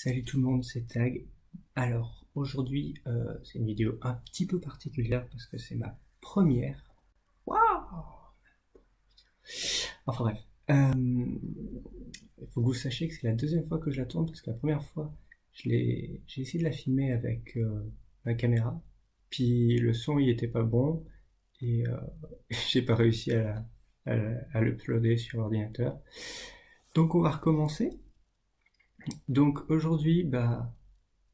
Salut tout le monde, c'est Tag. Alors aujourd'hui, c'est une vidéo un petit peu particulière parce que c'est ma première. Waouh! Enfin bref, il faut que vous sachiez que c'est la deuxième fois que je la tourne parce que la première fois, j'ai essayé de la filmer avec ma caméra, puis le son il était pas bon et j'ai pas réussi à l'uploader sur l'ordinateur. Donc on va recommencer. Donc aujourd'hui,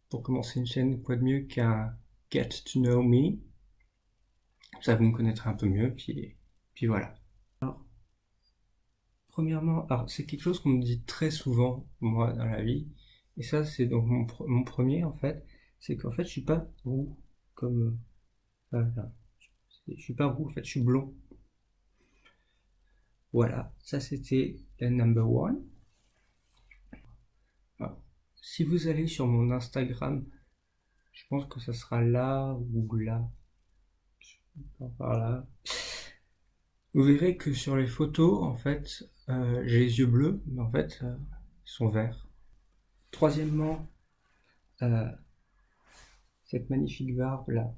pour commencer une chaîne, quoi de mieux qu'un Get to Know Me. Ça, vous me connaîtrez un peu mieux, puis voilà. Alors, premièrement, c'est quelque chose qu'on me dit très souvent, moi, dans la vie. Et ça, c'est donc mon premier, en fait. C'est qu'en fait, je suis pas roux, comme... enfin, je suis pas roux, en fait, je suis blond. Voilà, ça c'était la number one. Alors, si vous allez sur mon Instagram, je pense que ça sera là ou là. Par là. Vous verrez que sur les photos, en fait, j'ai les yeux bleus, mais en fait, ils sont verts. Troisièmement, euh, cette magnifique barbe là,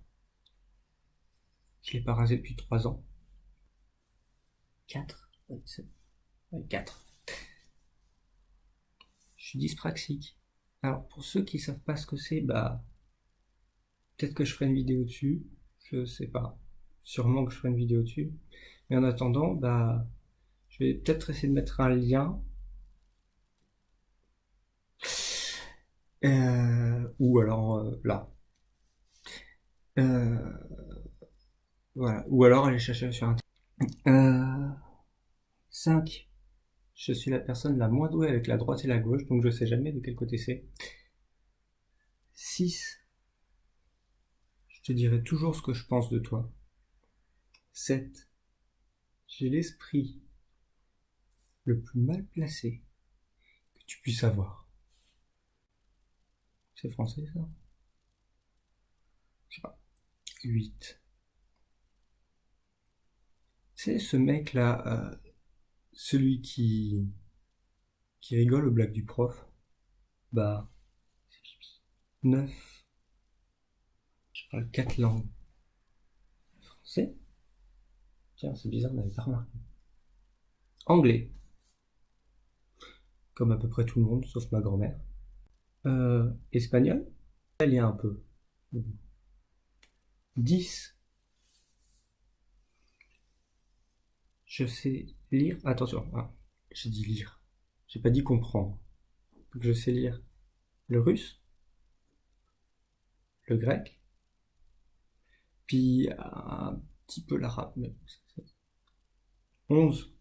je l'ai pas rasée depuis 3 ans. 4. Oui, 4. Je suis dyspraxique. Alors pour ceux qui savent pas ce que c'est, peut-être que je ferai une vidéo dessus. Je sais pas. Sûrement que je ferai une vidéo dessus. Mais en attendant, je vais peut-être essayer de mettre un lien. Ou alors là. Euh, voilà. Ou alors aller chercher sur Internet. 5. Je suis la personne la moins douée avec la droite et la gauche, donc je sais jamais de quel côté c'est. 6. Je te dirai toujours ce que je pense de toi. 7. J'ai l'esprit le plus mal placé que tu puisses avoir. C'est français ça? Je sais pas. 8. C'est ce mec là, celui qui rigole aux blagues du prof. C'est pipi. 9. Je parle 4 langues. Français? Tiens, c'est bizarre, on n'avait pas remarqué. Anglais. Comme à peu près tout le monde, sauf ma grand-mère. Espagnol? Italien un peu. 10. Je sais lire. Attention, j'ai dit lire. J'ai pas dit comprendre. Donc je sais lire le russe, le grec, puis un petit peu l'arabe. Mais 11.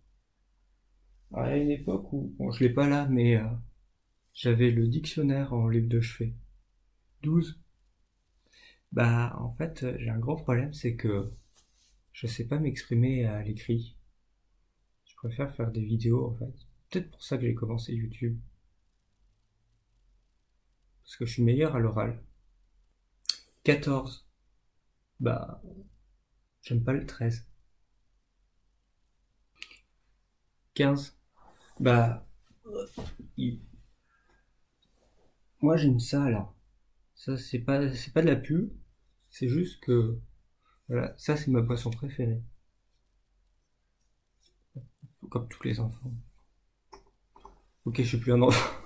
Alors, il y a une époque où, bon, je l'ai pas là, mais j'avais le dictionnaire en livre de chevet. 12. En fait, j'ai un gros problème, c'est que je sais pas m'exprimer à l'écrit. Je préfère faire des vidéos, en fait. Peut-être pour ça que j'ai commencé YouTube. Parce que je suis meilleur à l'oral. 14. Bah, j'aime pas le 13. 15. Bah, il- moi j'aime ça là. Ça c'est pas de la pub, c'est juste que voilà, ça c'est ma boisson préférée. Comme tous les enfants. Ok, je suis plus un enfant.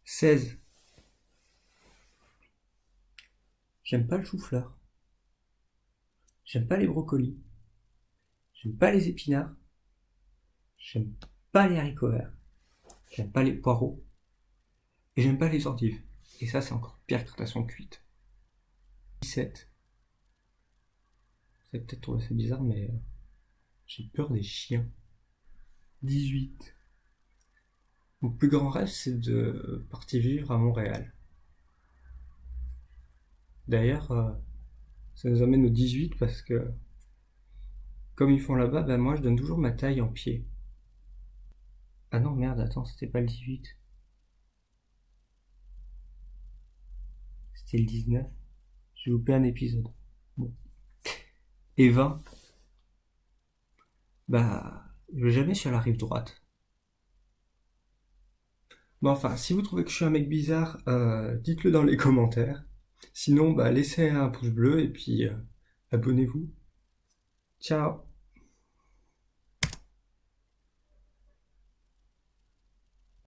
16. J'aime pas le chou-fleur. J'aime pas les brocolis. J'aime pas les épinards. J'aime pas les haricots verts. J'aime pas les poireaux. Et j'aime pas les endives. Et ça c'est encore pire quand elles sont cuites. 17. Vous allez peut-être trouver ça bizarre, mais j'ai peur des chiens. 18. Mon plus grand rêve, c'est de partir vivre à Montréal. D'ailleurs, ça nous amène au 18 parce que, comme ils font là-bas, moi je donne toujours ma taille en pied. Ah non, merde, attends, c'était pas le 18. C'était le 19. J'ai loupé un épisode. Bon. Et 20. Je vais jamais sur la rive droite. Bon, enfin, si vous trouvez que je suis un mec bizarre, dites-le dans les commentaires. Sinon, bah, laissez un pouce bleu et puis abonnez-vous. Ciao!